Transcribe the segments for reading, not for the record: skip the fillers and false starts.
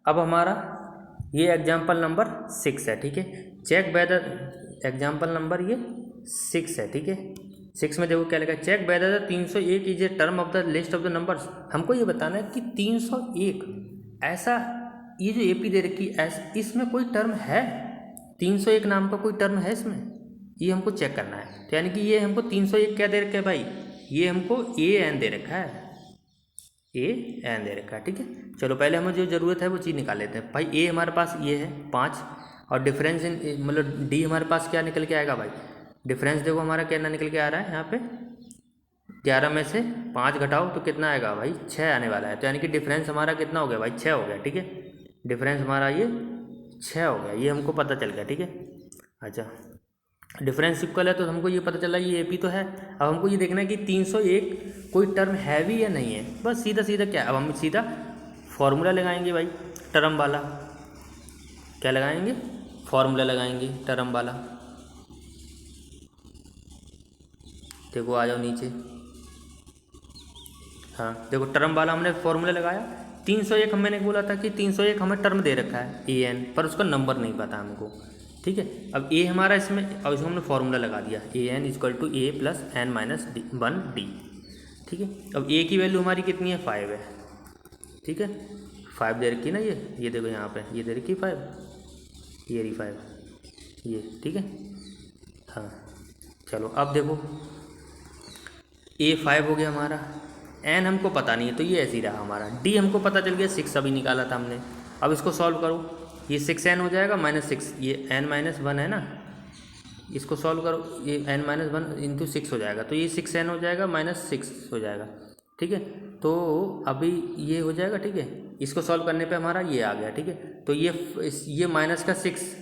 अब हमारा ये एग्जाम्पल नंबर 6 है, ठीक है। चेक वेदर एग्जाम्पल नंबर ये 6 है, ठीक है। 6 में देखो क्या लिखा है, check whether the 301 is a term of the list of the numbers. हमको ये बताना है कि 301 ऐसा, ये जो एपी दे रखी इसमें कोई टर्म है, 301 नाम का कोई टर्म है इसमें, ये हमको चेक करना है। तो यानी कि ये हमको 301 क्या दे रखा है भाई, ये हमको ए एन दे रखा है, ए एन दे रखा है, ठीक है। चलो पहले हमें जो ज़रूरत है वो चीज़ निकाल लेते हैं भाई। ए हमारे पास ये है 5, और डिफरेंस मतलब डी हमारे पास क्या निकल के आएगा भाई, डिफरेंस देखो हमारा क्या निकल के आ रहा है यहाँ पे, 11 में से 5 घटाओ तो कितना आएगा भाई, 6 आने वाला है। तो यानी कि डिफरेंस हमारा कितना हो गया भाई, 6 हो गया, ठीक है। डिफरेंस हमारा ये 6 हो गया, ये हमको पता चल गया, ठीक है। अच्छा, डिफरेंस इक्वल है तो हमको ये पता चला ये एपी तो है। अब हमको ये देखना है कि 301 कोई टर्म है भी या नहीं है, बस सीधा सीधा क्या, अब हम सीधा फॉर्मूला लगाएंगे भाई, टर्म वाला। क्या लगाएंगे, फॉर्मूला लगाएंगे टर्म वाला। देखो आ जाओ नीचे, हाँ देखो टर्म वाला हमने फॉर्मूला लगाया। 301 मैंने बोला था कि 301 हमें टर्म दे रखा है ए एन, पर उसका नंबर नहीं पता हमको, ठीक है। अब ए हमारा इसमें, अब इसमें हमने फॉर्मूला लगा दिया, A N equal to A plus N minus one D, ठीक है। अब ए की वैल्यू हमारी कितनी है, 5 है, ठीक है। 5 दे रखी है ना, ये देखो यहाँ पे ये दे रखी 5, ये रही 5, ये, ठीक है। हाँ चलो अब देखो ए 5 हो गया हमारा, एन हमको पता नहीं है तो ये ऐसे ही रहा हमारा। डी हमको पता चल गया 6 अभी निकाला था हमने। अब इसको सॉल्व करो, ये 6n हो जाएगा -6, ये n - 1 है ना, इसको सॉल्व करो, ये n - 1 इंटू 6 हो जाएगा, तो ये 6n हो जाएगा -6 हो जाएगा, ठीक है। तो अभी ये हो जाएगा, ठीक है। इसको सॉल्व करने पे हमारा ये आ गया, ठीक है। तो ये माइनस का 6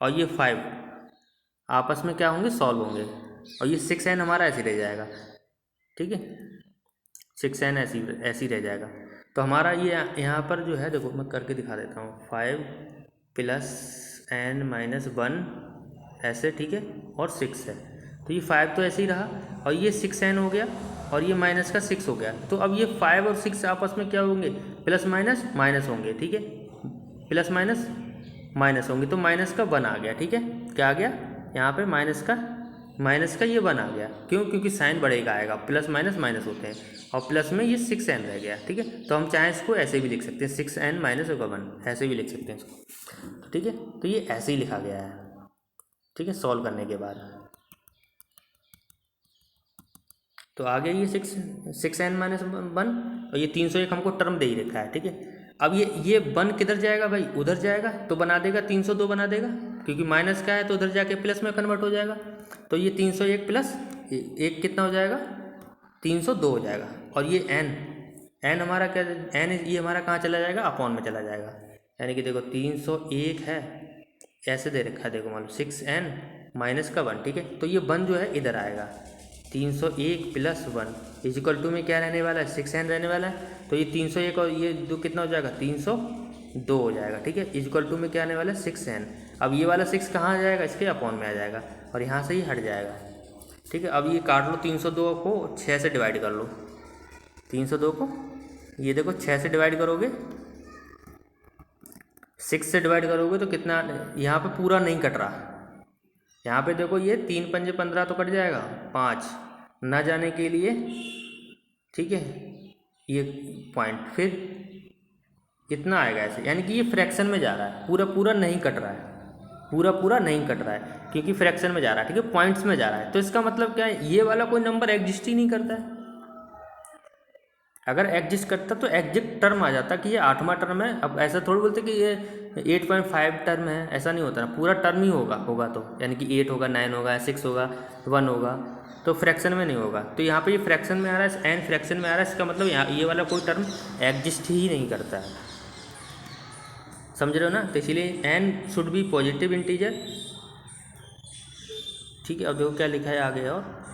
और ये 5 आपस में क्या होंगे, सॉल्व होंगे, और ये 6n हमारा ऐसे रह जाएगा, ठीक है। 6n ऐसी रह जाएगा। तो हमारा ये यहाँ पर जो है, देखो मैं करके दिखा देता हूँ, 5 + n - 1 ऐसे, ठीक है, और 6 है, तो ये 5 तो ऐसे ही रहा, और ये 6n हो गया, और ये माइनस का 6 हो गया। तो अब ये 5 और 6 आपस में क्या होंगे, प्लस माइनस माइनस होंगे, ठीक है, प्लस माइनस माइनस होंगे, तो माइनस का 1 आ गया, ठीक है। क्या आ गया यहाँ पे, माइनस का ये 1 आ गया, क्यों, क्योंकि साइन बढ़ेगा आएगा, प्लस माइनस माइनस होते हैं, और प्लस में ये 6n रह गया, ठीक है। तो हम चाहें इसको ऐसे भी लिख सकते हैं, 6n - 1 ऐसे भी लिख सकते हैं इसको, ठीक है। तो ये ऐसे ही लिखा गया है, ठीक है, सॉल्व करने के बाद। तो आ गया ये 6n - 1, और ये 301 हमको टर्म दे ही रखा है, ठीक है। अब ये 1 किधर जाएगा भाई, उधर जाएगा, तो बना देगा 302 बना देगा, क्योंकि माइनस का है तो उधर जाके प्लस में कन्वर्ट हो जाएगा। तो ये 301 प्लस 1 कितना हो जाएगा, 302 हो जाएगा। और ये n हमारा क्या, n ये हमारा कहाँ चला जाएगा, अपॉन में चला जाएगा। यानी कि देखो 301 है, ऐसे दे रखा है, देखो मान लो 6n - 1, ठीक है। तो ये 1 जो है इधर आएगा, 301 + 1 इक्वल टू में क्या रहने वाला है, 6n रहने वाला है। तो ये 301 और ये 2 कितना हो जाएगा, 302 हो जाएगा, ठीक है। इक्वल टू में क्या आने वाला है, 6n। अब ये वाला 6 कहाँ आ जाएगा, इसके अपॉन में आ जाएगा, और यहाँ से ही हट जाएगा, ठीक है। अब ये काट लो, 302 को 6 से डिवाइड कर लो, 302 को ये देखो 6 से डिवाइड करोगे, 6 से डिवाइड करोगे तो कितना, यहाँ पे पूरा नहीं कट रहा, यहाँ पे देखो ये 3 × 5 = 15 तो कट जाएगा, 5 ना जाने के लिए, ठीक है, ये पॉइंट फिर कितना आएगा ऐसे, यानी कि ये फ्रैक्शन में जा रहा है, पूरा पूरा नहीं कट रहा है, पूरा पूरा नहीं कट रहा है, क्योंकि फ्रैक्शन में जा रहा है, ठीक है, पॉइंट्स में जा रहा है। तो इसका मतलब क्या है, ये वाला कोई नंबर एग्जिस्ट ही नहीं करता है। अगर एग्जिस्ट करता तो एग्जैक्ट टर्म आ जाता कि ये 8वां टर्म है। अब ऐसा थोड़ी बोलते कि ये 8.5 टर्म है, ऐसा नहीं होता ना, पूरा टर्म ही होगा तो, यानी कि 8 होगा, 9 होगा, 6 होगा, 1 होगा, तो फ्रैक्शन में नहीं होगा। तो यहाँ पे ये फ्रैक्शन में आ रहा है, n फ्रैक्शन में आ रहा है, इसका मतलब यहाँ ये वाला कोई टर्म एग्जिस्ट ही नहीं करता है, समझ रहे हो ना। तो इसीलिए n should be positive integer, ठीक है। अब देखो क्या लिखा है आगे, और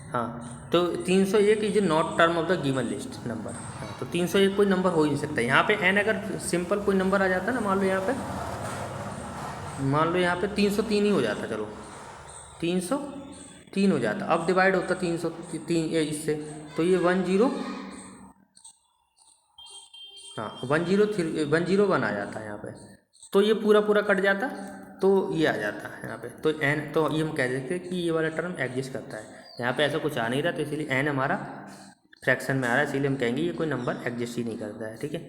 हाँ, तो 301 is not term of the given list number. हाँ, तो 301 कोई नंबर हो ही नहीं सकता। यहाँ पे n अगर सिंपल कोई नंबर आ जाता ना, मान लो यहाँ पे 303 ही हो जाता, चलो 303 हो जाता, अब डिवाइड होता 303 इससे, तो ये 10 हाँ 101 आ जाता है यहाँ पे, तो ये पूरा पूरा कट जाता, तो ये आ जाता है यहाँ पे। तो n, तो ये हम कह देते हैं कि ये वाला टर्म एग्जिस्ट करता है। यहाँ पे ऐसा कुछ आ नहीं रहा, तो इसीलिए n हमारा फ्रैक्शन में आ रहा है, इसीलिए हम कहेंगे ये कोई नंबर एग्जिस्ट ही नहीं करता है। ठीक है,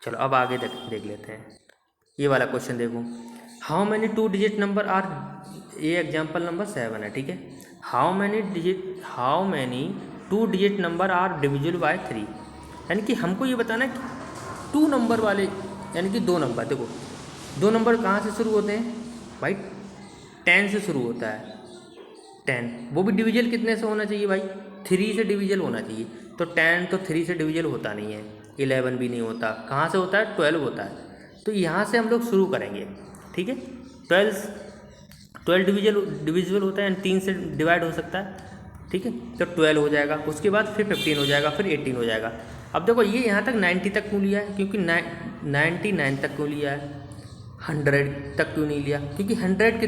चलो अब आगे देख लेते हैं। ये वाला क्वेश्चन देखो, how many 2 digit number are, ये एग्जाम्पल नंबर 7 है। ठीक है, how many 2 digit number are divisible by 3, यानी कि हमको ये बताना है कि 2 नंबर वाले, यानी कि 2 नंबर, देखो 2 नंबर कहाँ से शुरू होते हैं भाई, 10 से शुरू होता है, 10, वो भी डिविजल कितने से होना चाहिए भाई, 3 से डिविजल होना चाहिए। तो 10 तो 3 से डिविजल होता नहीं है, 11 भी नहीं होता, कहाँ से होता है, 12 होता है। तो यहाँ से हम लोग शुरू करेंगे। ठीक है, 12 डिविजिबल होता है, यानी 3 से डिवाइड हो सकता है। ठीक है, तो 12 हो जाएगा, उसके बाद फिर 15 हो जाएगा, फिर 18 हो जाएगा। अब देखो ये यहाँ तक 90 तक क्यों लिया है, क्योंकि 99 तक क्यों लिया है, 100 तक क्यों नहीं लिया, क्योंकि 100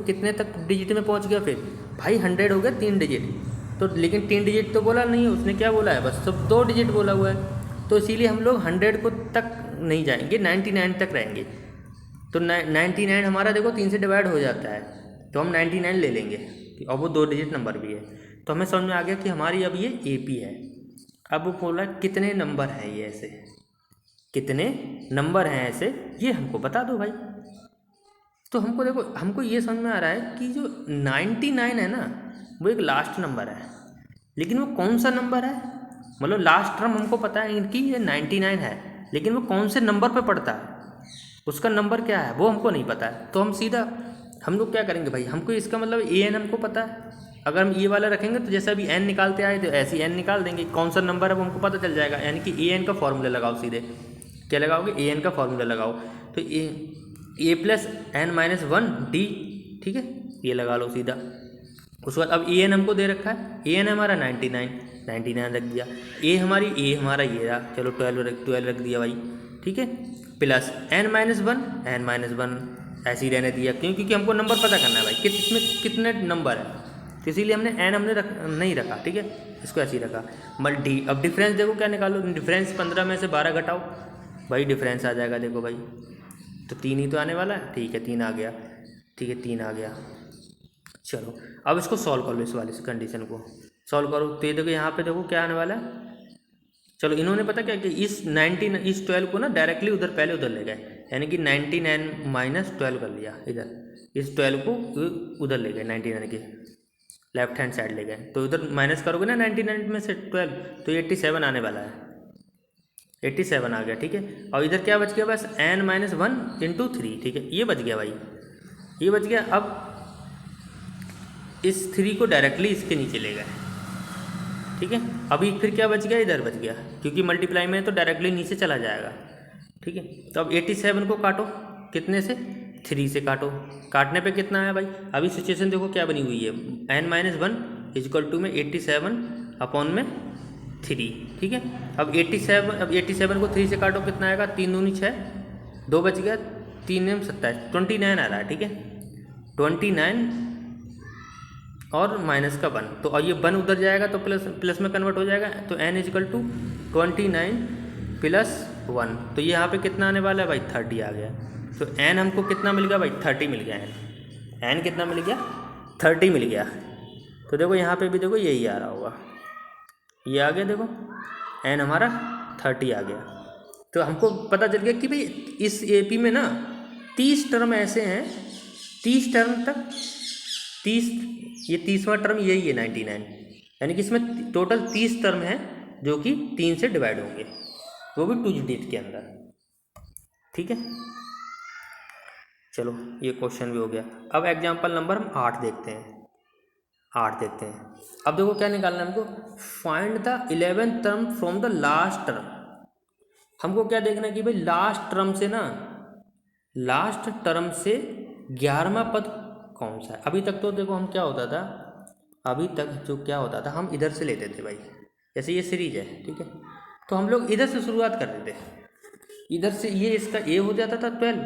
कितने तक डिजिट में पहुँच गया, फिर भाई 100 हो गया 3 डिजिट, तो लेकिन 3 डिजिट तो बोला नहीं है उसने, क्या बोला है, बस सब 2 डिजिट बोला हुआ है। तो इसीलिए हम लोग 100 को तक नहीं जाएंगे, 99 तक रहेंगे। तो 99 हमारा देखो 3 से डिवाइड हो जाता है, तो हम 99 ले लेंगे, और वो 2 डिजिट नंबर भी है। तो हमें समझ में आ गया कि हमारी अब ये AP है। अब वो बोला कितने नंबर हैं ये, ऐसे कितने नंबर हैं ऐसे, ये हमको बता दो भाई। तो हमको देखो, हमको ये समझ में आ रहा है कि जो 99 है ना, वो एक लास्ट नंबर है, लेकिन वो कौन सा नंबर है, मतलब लास्ट टर्म हमको पता है कि ये 99 है, लेकिन वो कौन से नंबर पे पड़ता है, उसका नंबर क्या है वो हमको नहीं पता है। तो हम लोग क्या करेंगे भाई, हमको इसका मतलब AN हमको पता है, अगर हम ये वाला रखेंगे तो जैसा अभी n निकालते आए तो ऐसे n निकाल देंगे, कौन सा नंबर है वो हमको पता चल जाएगा। यानी कि AN का फॉर्मूला लगाओ, सीधे क्या लगाओगे, AN का फॉर्मूला लगाओ, तो A प्लस n-1 D, ठीक है, ये लगा लो सीधा। उसके बाद अब AN हमको दे रखा है, AN हमारा 99 रख दिया, A हमारा ये रहा, चलो 12 रख दिया भाई। ठीक है, प्लस n-1 ऐसे ही रहने दिया, क्योंकि हमको नंबर पता करना है भाई इसमें कितने नंबर है, तो इसीलिए हमने n नहीं रखा। ठीक है, इसको ऐसे ही रखा, मल्टी। अब डिफरेंस देखो क्या निकालो, डिफरेंस 15 में से 12 घटाओ भाई, डिफरेंस आ जाएगा, देखो भाई तो 3 ही तो आने वाला है। ठीक है, 3 आ गया, ठीक है 3 आ गया। चलो अब इसको सॉल्व कर लो, इस वाले कंडीशन को सॉल्व करो, तो ये देखो यहाँ पे देखो क्या आने वाला है। चलो इन्होंने पता क्या कि इस 12 को ना डायरेक्टली पहले उधर ले गए, यानी कि 99 माइनस 12 कर लिया इधर, इस 12 को उधर ले गए, 99 के लेफ्ट हैंड साइड ले गए, तो उधर माइनस करोगे ना 99 में से 12, तो 87 आने वाला है, 87 आ गया। ठीक है, और इधर क्या बच गया, बस n-1 इंटू 3। ठीक है, ये बच गया भाई, ये बच गया। अब इस 3 को डायरेक्टली इसके नीचे ले गए। ठीक है, अभी फिर क्या बच गया, इधर बच गया, क्योंकि मल्टीप्लाई में तो डायरेक्टली नीचे चला जाएगा। ठीक है, तो अब 87 को काटो, कितने से, 3 से काटो, काटने पे कितना आया भाई, अभी सिचुएशन देखो क्या बनी हुई है, n-1 इक्वल टू में 87 अपॉन में 3। ठीक है, अब 87 को 3 से काटो, कितना आएगा, 3 दूनी 6, 2 बच गया, 3 में 27, 29 आ रहा है। ठीक है, 29 और माइनस का 1, तो और ये 1 उधर जाएगा तो प्लस में कन्वर्ट हो जाएगा, तो n इक्वल टू 29 प्लस 1, तो ये यहाँ पे कितना आने वाला है भाई, 30 आ गया। तो n हमको कितना मिल गया भाई, 30 मिल गया, n कितना मिल गया, 30 मिल गया। तो देखो यहाँ पे भी देखो यही आ रहा होगा, ये आ गया, देखो n हमारा 30 आ गया। तो हमको पता चल गया कि भाई इस AP में ना 30 टर्म ऐसे हैं, 30 टर्म तक, 30, ये 30वां टर्म यही है 99, यानी कि इसमें टोटल 30 टर्म है जो कि 3 से डिवाइड होंगे, वो भी 2 डिजिट के अंदर। ठीक है, चलो ये क्वेश्चन भी हो गया। अब एग्जाम्पल नंबर हम 8 देखते हैं, अब देखो क्या निकालना है हमको, find the 11th term from the last term. हमको क्या देखना है कि भाई लास्ट टर्म से 11वां पद कौन सा है। अभी तक तो देखो हम क्या होता था, अभी तक जो क्या होता था, हम इधर से लेते थे भाई, जैसे ये सीरीज है। ठीक है, तो हम लोग इधर से शुरुआत करते थे, इधर से ये इसका A हो जाता था 12,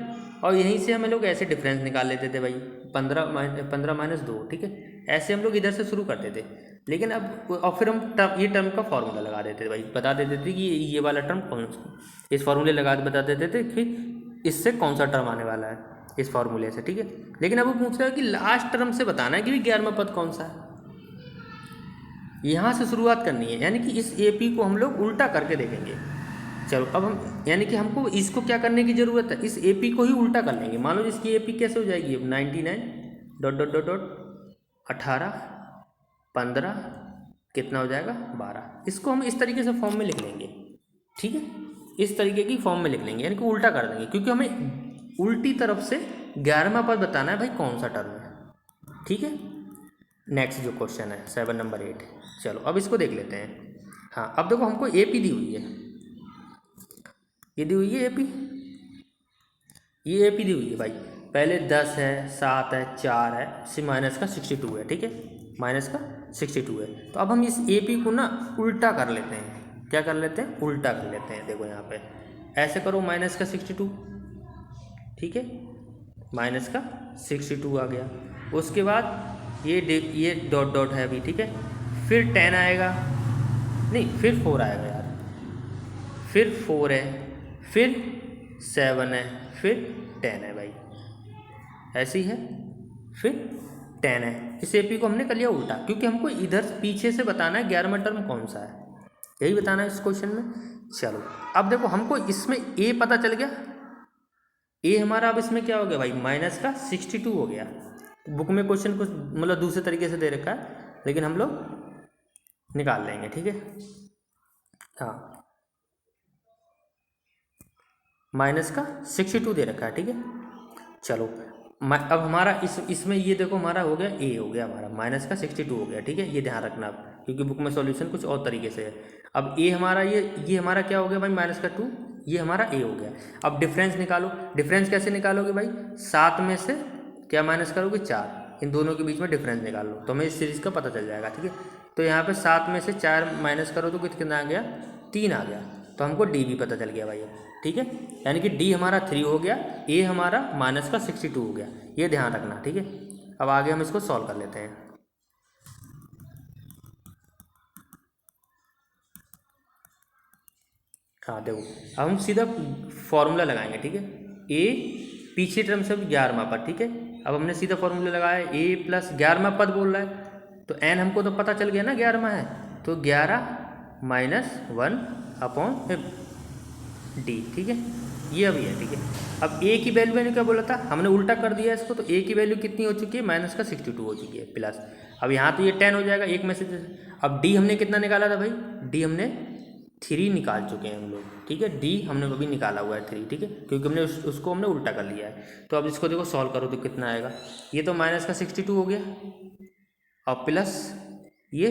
और यहीं से हम लोग ऐसे डिफरेंस निकाल लेते थे भाई, 15 माइनस 2। ठीक है, ऐसे हम लोग इधर से शुरू करते थे। लेकिन अब और फिर हम ये टर्म का फॉर्मूला लगा देते थे भाई, बता देते थे कि ये वाला टर्म कौन सा, इस फॉर्मूले लगा के बता देते थे कि इससे कौन सा टर्म आने वाला है इस फॉर्मूले से, ठीक है। लेकिन अब वो पूछ रहा है कि लास्ट टर्म से बताना है कि 11वां पद कौन सा है, यहाँ से शुरुआत करनी है, यानी कि इस AP को हम लोग उल्टा करके देखेंगे। चलो अब हम यानी कि हमको इसको क्या करने की ज़रूरत है, इस AP को ही उल्टा कर लेंगे। मान लो इसकी AP कैसे हो जाएगी, 99 ... 18 15 कितना हो जाएगा 12। इसको हम इस तरीके से फॉर्म में लिख लेंगे, ठीक है, इस तरीके की फॉर्म में लिख लेंगे, यानी कि उल्टा कर देंगे, क्योंकि हमें उल्टी तरफ से 11वां पद बताना है भाई कौन सा टर्म है, ठीक है। नेक्स्ट जो क्वेश्चन है 7 नंबर 8, चलो अब इसको देख लेते हैं। हाँ अब देखो हमको AP दी हुई है, ये दी हुई है AP, ये AP दी हुई है भाई, पहले 10 है, 7 है, 4 है, से माइनस का 62 है, ठीक है, माइनस का 62 है। तो अब हम इस AP को ना उल्टा कर लेते हैं, क्या कर लेते हैं, उल्टा कर लेते हैं। देखो यहाँ पे ऐसे करो, माइनस का 62, ठीक है, माइनस का 62 आ गया। उसके बाद ये डॉट डॉट है अभी, ठीक है, फिर 10 आएगा, नहीं फिर 4 आएगा यार, फिर 4 है, फिर 7 है, फिर 10 है भाई, ऐसी है, फिर 10 है। इस AP को हमने कर लिया उल्टा, क्योंकि हमको इधर पीछे से बताना है 11वां टर्म कौन सा है, यही बताना है इस क्वेश्चन में। चलो अब देखो हमको इसमें A पता चल गया, A हमारा अब इसमें क्या हो गया भाई, माइनस का 62 हो गया। बुक में क्वेश्चन कुछ मतलब दूसरे तरीके से दे रखा है, लेकिन हम लोग निकाल लेंगे, ठीक है। हाँ माइनस का 62 दे रखा है, ठीक है। चलो अब हमारा इसमें ये देखो हमारा हो गया A हो गया हमारा, माइनस का 62 हो गया, ठीक है, ये ध्यान रखना आप, क्योंकि बुक में सॉल्यूशन कुछ और तरीके से है। अब A हमारा ये हमारा क्या हो गया भाई, माइनस का 2, ये हमारा A हो गया। अब डिफरेंस निकालो, डिफरेंस कैसे निकालोगे भाई, 7 में से क्या माइनस करोगे, 4, इन दोनों के बीच में डिफरेंस निकाल लो, तो हमें इस सीरीज़ का पता चल जाएगा, ठीक है। तो यहाँ पे 7 में से 4 माइनस करो तो कितना आ गया, 3 आ गया, तो हमको D भी पता चल गया भाई, ठीक है, यानी कि D हमारा 3 हो गया, A हमारा माइनस का 62 हो गया, ये ध्यान रखना, ठीक है। अब आगे हम इसको सॉल्व कर लेते हैं। हाँ देखो अब हम सीधा फॉर्मूला लगाएंगे, ठीक है, A पीछे टर्म से 11वां पद, ठीक है। अब हमने सीधा फॉर्मूला लगाया, A + 11वां पद बोल रहा है, तो N हमको तो पता चल गया ना 11वां है, तो 11 - 1/D, ठीक है, ये अभी है, ठीक है। अब A की वैल्यू मैंने क्या बोला था, हमने उल्टा कर दिया इसको, तो A की वैल्यू कितनी हो चुकी है, माइनस का 62 हो चुकी है, प्लस अब यहाँ तो ये 10 हो जाएगा, एक में से। अब D हमने कितना निकाला था भाई, D हमने 3 निकाल चुके हैं हम लोग, ठीक है, D हमने अभी निकाला हुआ है 3, ठीक है, क्योंकि हमने उसको हमने उल्टा कर लिया है। तो अब इसको देखो सॉल्व करो तो कितना आएगा, ये तो माइनस का 62 हो गया, और प्लस ये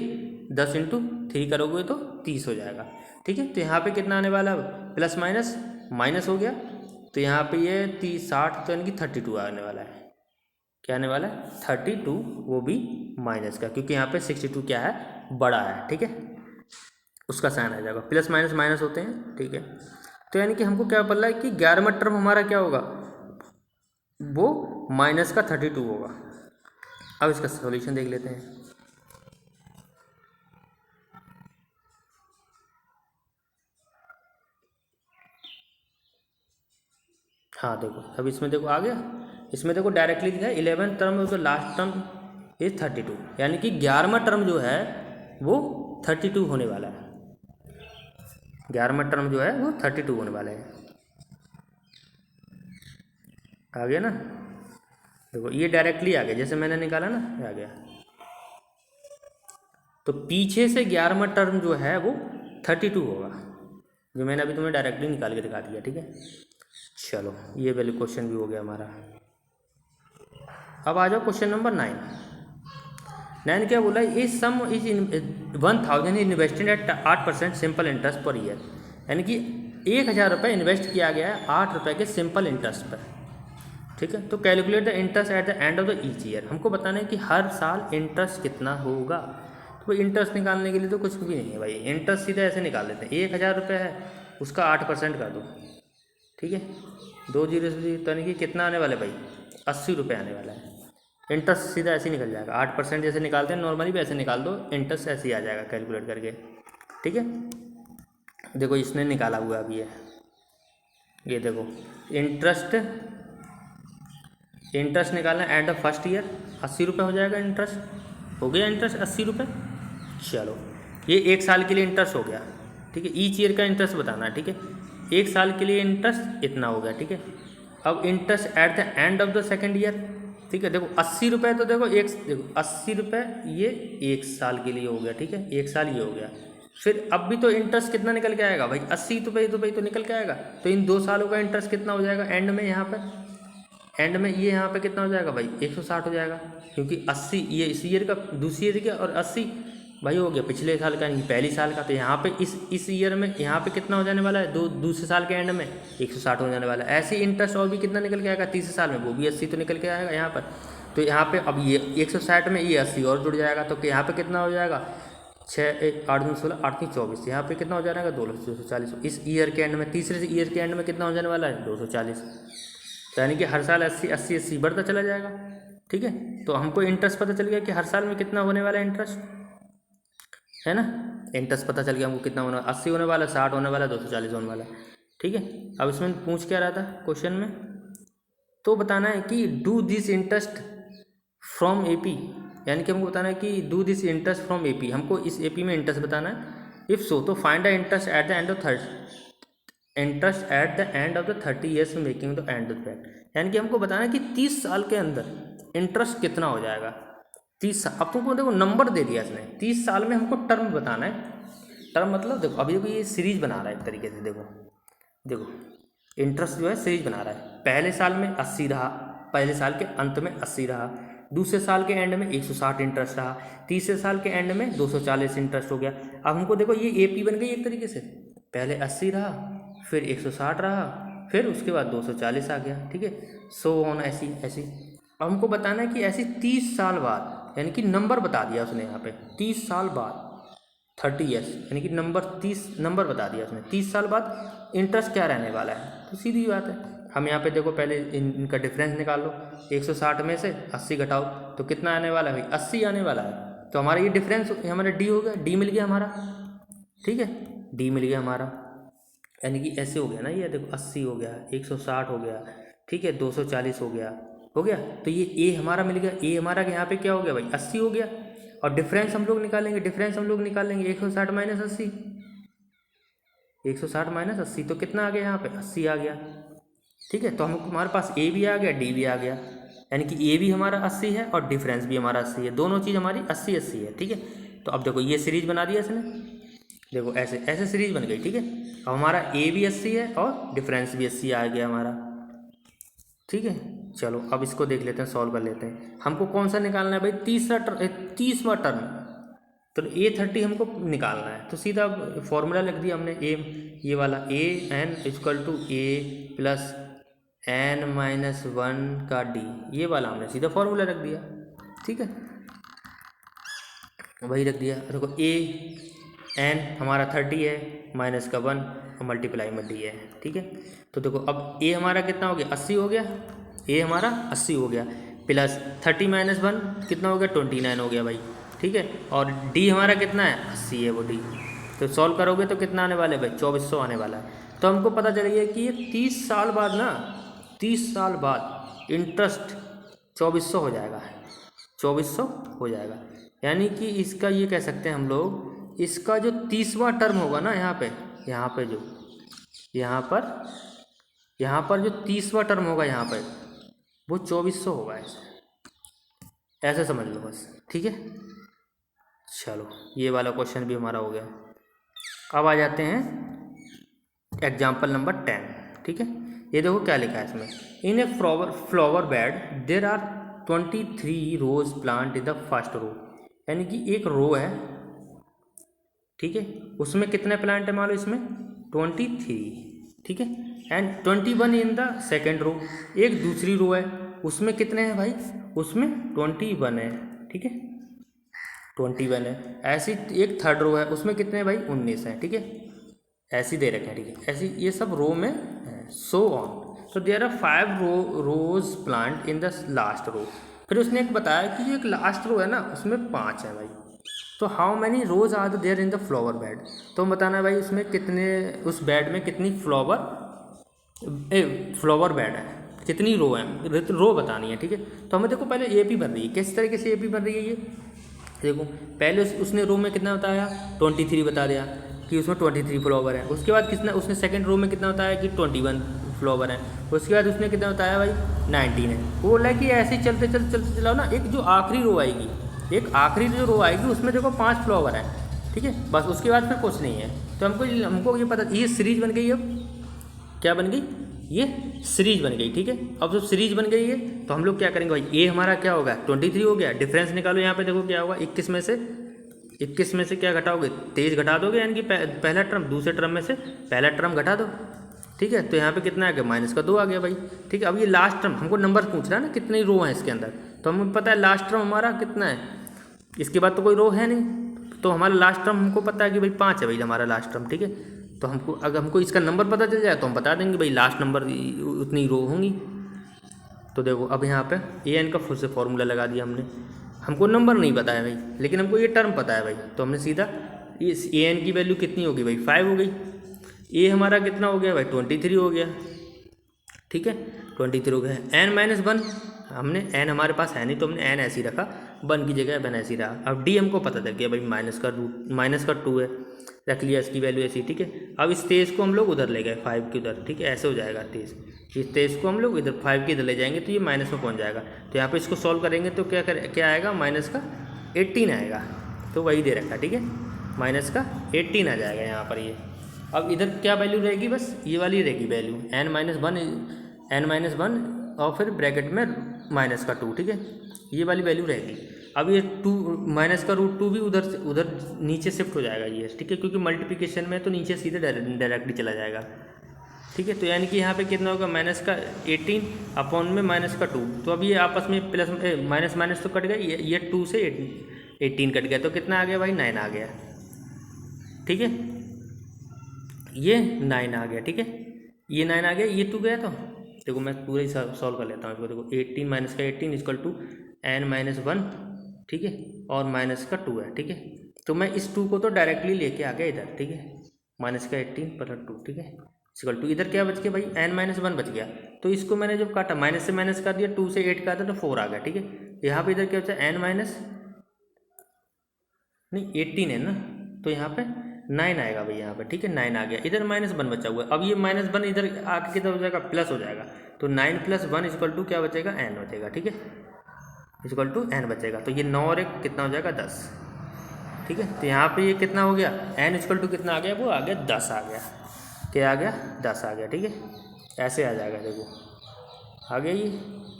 10 × 3 करोगे तो 30 हो जाएगा, ठीक है। तो यहाँ पे कितना आने वाला है, प्लस माइनस माइनस हो गया, तो यहाँ पे ये 30 60, तो यानी कि 32 आने वाला है, क्या आने वाला है 32, वो भी माइनस का, क्योंकि यहाँ पे 62 क्या है, बड़ा है, ठीक है, उसका साइन आ जाएगा, प्लस माइनस माइनस होते हैं, ठीक है। तो यानी कि हमको क्या पता है कि 11वां टर्म हमारा क्या होगा, वो माइनस का 32 होगा। अब इसका सॉल्यूशन देख लेते हैं। हाँ देखो अब इसमें देखो आ गया, इसमें देखो डायरेक्टली दिखा है 11th टर्म तो लास्ट टर्म इज 32, यानी कि 11वां टर्म जो है वो 32 होने वाला है, 11वां टर्म जो है वो 32 होने वाला है। आ गया ना, देखो ये डायरेक्टली आ गया, जैसे मैंने निकाला ना, ये आ गया। तो पीछे से 11वां टर्म जो है वो 32 होगा, जो मैंने अभी तुम्हें डायरेक्टली निकाल के दिखा दिया, ठीक है। चलो ये वैल्यू क्वेश्चन भी हो गया हमारा। अब आ जाओ क्वेश्चन नंबर 9 क्या बोला, ये सम is 1000 invested at 8% simple interest per year, यानी कि 1000 रुपये इन्वेस्ट किया गया है 8 रुपये के सिंपल इंटरेस्ट पर, ठीक है। तो calculate the interest at the end of the each year, हमको बताना है कि हर साल इंटरेस्ट कितना होगा। तो इंटरेस्ट निकालने के लिए तो कुछ भी नहीं है भाई, इंटरेस्ट सीधा ऐसे निकाल देते हैं, 1000 रुपये है उसका 8% कर दो, ठीक है, 2 0 से, तो यानी कि कितना आने वाला है भाई, 80 रुपये आने वाला है, इंटरेस्ट सीधा ऐसे ही निकल जाएगा, 8% जैसे निकालते हैं नॉर्मली वैसे निकाल दो, इंटरेस्ट ऐसे ही आ जाएगा कैलकुलेट करके। ठीक है, देखो इसने निकाला हुआ अभी ये देखो इंटरेस्ट निकालना एंड ऑफ फर्स्ट ईयर, 80 रुपये हो जाएगा इंटरेस्ट, हो गया इंटरेस्ट 80 रुपये। चलो ये 1 साल के लिए इंटरेस्ट हो गया। ठीक है, ईच ईयर का इंटरेस्ट बताना है। ठीक है, 1 साल के लिए इंटरेस्ट इतना हो गया। ठीक है, अब interest at the end of the second year. ठीक है, देखो 80 रुपये तो देखो 80 रुपये ये 1 साल के लिए हो गया। ठीक है, 1 साल ये हो गया। फिर अब भी तो इंटरेस्ट कितना निकल के आएगा भाई, 80 रुपये तो निकल के आएगा। तो इन 2 सालों का इंटरेस्ट कितना हो जाएगा एंड में, यहाँ पे एंड में ये यहाँ पे कितना हो जाएगा भाई, 160 हो जाएगा। क्योंकि 80 ये इस ईयर का, दूसरी ईयर का, और 80 भाई हो गया पिछले साल का, नहीं पहली साल का। तो यहाँ पे इस ईयर में यहाँ पे कितना हो जाने वाला है, दूसरे साल के एंड में 160 हो जाने वाला है। ऐसे इंटरेस्ट और भी कितना निकल के आएगा तीसरे साल में, वो भी 80 तो निकल के आएगा यहाँ पर। तो यहाँ पे अब ये 160 में ये 80 और जुड़ जाएगा, तो यहाँ पे कितना हो जाएगा, 6 8 2 16 8 3 24, यहाँ पे कितना हो जाएगा 240। इस ईयर के एंड में, तीसरे ईयर के एंड में कितना हो जाने वाला है 240। यानी कि हर साल 80 बढ़ता चला जाएगा। ठीक है, तो हमको इंटरेस्ट पता चल गया कि हर साल में कितना होने वाला है इंटरेस्ट, है ना। इंटरेस्ट पता चल गया हमको कितना होना, 80 होने वाला, 60 होने वाला, 240 होने वाला। ठीक है, अब इसमें पूछ क्या रहा था क्वेश्चन में, तो बताना है कि do this interest from AP, यानी कि हमको बताना है कि do this interest from AP, हमको इस एपी में इंटरेस्ट बताना है। इफ़ सो तो find the interest at the end of 30 years making the end of that. यानी कि हमको बताना है कि 30 साल के अंदर इंटरेस्ट कितना हो जाएगा। 30 साल, अब तुमको देखो नंबर दे दिया इसने, 30 साल में हमको टर्म बताना है। टर्म मतलब देखो अभी ये सीरीज बना रहा है एक तरीके से, देखो इंटरेस्ट जो है सीरीज बना रहा है। पहले साल में 80 रहा, पहले साल के अंत में 80 रहा, दूसरे साल के एंड में 160 इंटरेस्ट रहा, तीसरे साल के एंड में 240 इंटरेस्ट हो गया। अब हमको देखो ये एपी बन गई एक तरीके से, पहले 80 रहा, फिर 160 रहा, फिर उसके बाद 240 आ गया। ठीक है, सो ऑन ऐसी। अब हमको बताना है कि ऐसी 30 साल बाद, यानी कि नंबर बता दिया उसने यहाँ पे 30 साल बाद, 30 ईयर्स, यानी कि नंबर बता दिया उसने, 30 साल बाद इंटरेस्ट क्या रहने वाला है। तो सीधी बात है, हम यहाँ पे देखो पहले इनका डिफरेंस निकाल लो, 160 में से 80 घटाओ तो कितना आने वाला है भाई, 80 आने वाला है। तो हमारा ये डिफरेंस हमारा डी हो गया, डी मिल गया हमारा। ठीक है, डी मिल गया हमारा, यानी कि ऐसे हो गया ना, ये देखो 80 हो गया, 160 हो गया, ठीक है, 240 हो गया। तो ये ए हमारा मिल गया। ए हमारा यहाँ पे क्या हो गया भाई, 80 हो गया। और डिफरेंस हम लोग निकालेंगे, 160 माइनस 80, 160 माइनस 80 तो कितना आ गया यहाँ पे, 80 आ गया। ठीक है, तो हमारे पास ए भी आ गया, डी भी आ गया, यानी कि ए भी हमारा 80 है और डिफरेंस भी हमारा 80 है, दोनों चीज़ हमारी 80 है। ठीक है, तो अब देखो ये सीरीज बना दिया इसने, देखो ऐसे सीरीज बन गई। ठीक है, अब हमारा ए भी 80 है और डिफरेंस भी 80 आ गया हमारा। ठीक है, चलो अब इसको देख लेते हैं, सॉल्व कर लेते हैं। हमको कौन सा निकालना है भाई, 30वां टर्म, तो A30 हमको निकालना है। तो सीधा फॉर्मूला लिख दिया हमने, ये वाला AN equal to A plus n-1 का D, ये वाला हमने सीधा फॉर्मूला रख दिया। ठीक है, वही रख दिया। देखो AN हमारा 30 है, माइनस का 1 और मल्टीप्लाई में D है। ठीक है, तो देखो अब A हमारा कितना हो गया, 80 हो गया, A हमारा 80 हो गया, प्लस 30 माइनस 1 कितना हो गया, 29 हो गया भाई। ठीक है, और D हमारा कितना है, 80 है वो D। तो सॉल्व करोगे तो कितना आने वाला है भाई, 2400 आने वाला है। तो हमको पता चल गया कि ये 30 साल बाद ना, 30 साल बाद इंटरेस्ट 2400 हो जाएगा, 2400 हो जाएगा। यानी कि इसका ये कह सकते हैं हम लोग, इसका जो 30वां टर्म होगा ना, यहाँ पर जो 30वां टर्म होगा यहाँ पे, वो 2400 होगा। ऐसे समझ लो बस। ठीक है, चलो ये वाला क्वेश्चन भी हमारा हो गया। अब आ जाते हैं एग्जाम्पल नंबर 10। ठीक है, ये देखो क्या लिखा है इसमें, in a flower bed there are 23 rose plant in the first row, यानी कि एक रो है। ठीक है, उसमें कितने प्लांट है मान लो, इसमें 23। ठीक है, and 21 in the second row, एक दूसरी रो है, उसमें कितने हैं भाई, उसमें 21 है। ठीक है, 21 है। ऐसी एक थर्ड रो है, उसमें कितने हैं भाई, 19 हैं। ठीक है, ऐसी दे रखे हैं। ठीक है, ऐसी ये सब रो में है, सो ऑन। तो there are 5 rose plant in the last row, फिर उसने एक बताया कि जो एक लास्ट रो है ना उसमें 5 है भाई। तो how many roses are there in the flower bed, तो बताना है भाई उसमें कितने, उस बेड में कितनी फ्लावर बेड है, कितनी रो है, रो बतानी है। ठीक है, तो हमें देखो पहले ए पी बन रही है, किस तरीके से ए पी बन रही है ये देखो। पहले उसने रो में कितना बताया 23 बता दिया कि उसमें 23 फ्लावर है। उसके बाद कितना उसने सेकंड रो में कितना बताया कि 21 फ्लावर है। उसके बाद उसने कितना बताया भाई 19 है। वो बोला कि ऐसे ही चलते चलते चलते चलाओ ना, एक जो आखिरी रो आएगी, एक आखिरी जो रो आएगी उसमें देखो 5 फ्लावर है। ठीक है, बस उसके बाद फिर कुछ नहीं है। तो हमको ये पता, ये सीरीज बन गई। अब क्या बन गई, ये सीरीज बन गई। ठीक है, अब जब सीरीज बन गई है तो हम लोग क्या करेंगे भाई, ए हमारा क्या होगा 23 हो गया, डिफरेंस निकालो यहाँ पे देखो क्या होगा 21 में से क्या घटाओगे 23 घटा दोगे, यानी कि पहला टर्म दूसरे टर्म में से पहला टर्म घटा दो। ठीक है, तो यहाँ पे कितना आ गया -2 आ गया भाई। ठीक है, अब ये लास्ट टर्म हमको नंबर पूछ रहा है ना कितनी रो हैं इसके अंदर, तो हमें पता है लास्ट टर्म हमारा कितना है, इसके बाद तो कोई रो है नहीं, तो हमारा लास्ट टर्म हमको पता है कि भाई 5 है भाई हमारा लास्ट टर्म। ठीक है, तो हमको अगर हमको इसका नंबर पता चल जाए तो हम बता देंगे भाई लास्ट नंबर उतनी रो होंगी। तो देखो अब यहाँ पे ए एन का फिर से फॉर्मूला लगा दिया हमने, हमको नंबर नहीं पता है भाई लेकिन हमको ये टर्म पता है भाई, तो हमने सीधा इस ए एन की वैल्यू कितनी होगी भाई 5 हो गई। ए हमारा कितना हो गया भाई 23 हो गया। ठीक है, 23 हो गया। n-1 हमने n हमारे पास है नहीं तो हमने n ऐसे ही रखा, 1 की जगह बन ऐसे ही रहा। अब d हमको पता चल गया भाई -2 है, रख लिया इसकी वैल्यू ऐसी। ठीक है, अब इस 23 को हम लोग उधर ले गए 5 के उधर। ठीक है, ऐसे हो जाएगा 23, इस 23 को हम लोग इधर 5 के इधर ले जाएंगे तो ये माइनस में पहुंच जाएगा। तो यहाँ पे इसको सॉल्व करेंगे तो क्या आएगा -18 आएगा, तो वही दे रखा। ठीक है, -18 आ जाएगा यहाँ पर ये। अब इधर क्या वैल्यू रहेगी, बस ये वाली रहेगी वैल्यू n-1 और फिर ब्रैकेट में -2। ठीक है, ये वाली वैल्यू रहेगी। अब ये 2 -√2 भी उधर नीचे शिफ्ट हो जाएगा ये। ठीक है, क्योंकि मल्टीप्लिकेशन में तो नीचे सीधे डायरेक्टली चला जाएगा। ठीक है, तो यानी कि यहाँ पे कितना होगा -18 अपॉन में -2, तो अब ये आपस में प्लस माइनस तो कट गया, ये 2 से 18 कट गया, तो कितना आ गया भाई 9 आ गया। ठीक है, ये 9 आ गया। ठीक है, ये 9 आ गया, ये 2 गया। तो देखो मैं पूरा ही सॉल्व कर लेता हूँ इसको। देखो 18 - 18 = n-1। ठीक है, और -2 है। ठीक है, तो मैं इस 2 को तो डायरेक्टली लेके आ गया इधर। ठीक है, -18 + 2। ठीक है, = इधर क्या बच गया भाई n-1 बच गया। तो इसको मैंने जब काटा माइनस से माइनस कर दिया, 2 से 8 का था तो 4 आ गया। ठीक है, यहाँ पे इधर क्या बचा n-18 है ना, तो यहाँ पे 9 आएगा भाई यहाँ पे। ठीक है, 9 आ गया, इधर -1 बचा हुआ है। अब ये -1 इधर आके कितना हो जाएगा प्लस हो जाएगा, तो 9 + 1 = क्या बचेगा n बचेगा। ठीक है, n बचेगा, तो ये 9 और 1 कितना हो जाएगा 10। ठीक है, तो यहाँ पे ये कितना हो गया n = कितना आ गया, वो आ गया 10 आ गया। क्या आ गया 10 आ गया। ठीक है, ऐसे आ जाएगा, देखो आ गया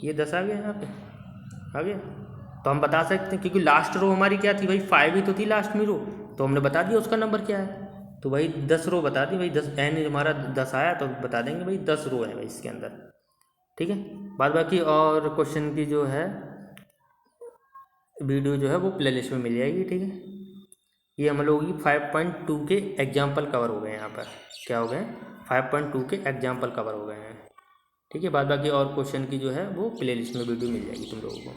ये 10 आ गया, यहाँ पे आ गया। तो हम बता सकते हैं क्योंकि लास्ट रो हमारी क्या थी भाई 5 ही तो थी लास्ट में रो, तो हमने बता दिया उसका नंबर क्या है। तो भाई 10 रो बता दी भाई, 10 n हमारा 10 आया तो बता देंगे भाई 10 रो है भाई इसके अंदर। ठीक है, बाद बाकी और क्वेश्चन की जो है वीडियो जो है वो प्लेलिस्ट में मिल जाएगी। ठीक है, ये हम लोगों की 5.2 के एग्जाम्पल कवर हो गए यहाँ पर। क्या हो गए 5.2 के एग्जाम्पल कवर हो गए हैं। ठीक है, बाद बाकी और क्वेश्चन की जो है वो प्लेलिस्ट में वीडियो मिल जाएगी तुम लोगों को।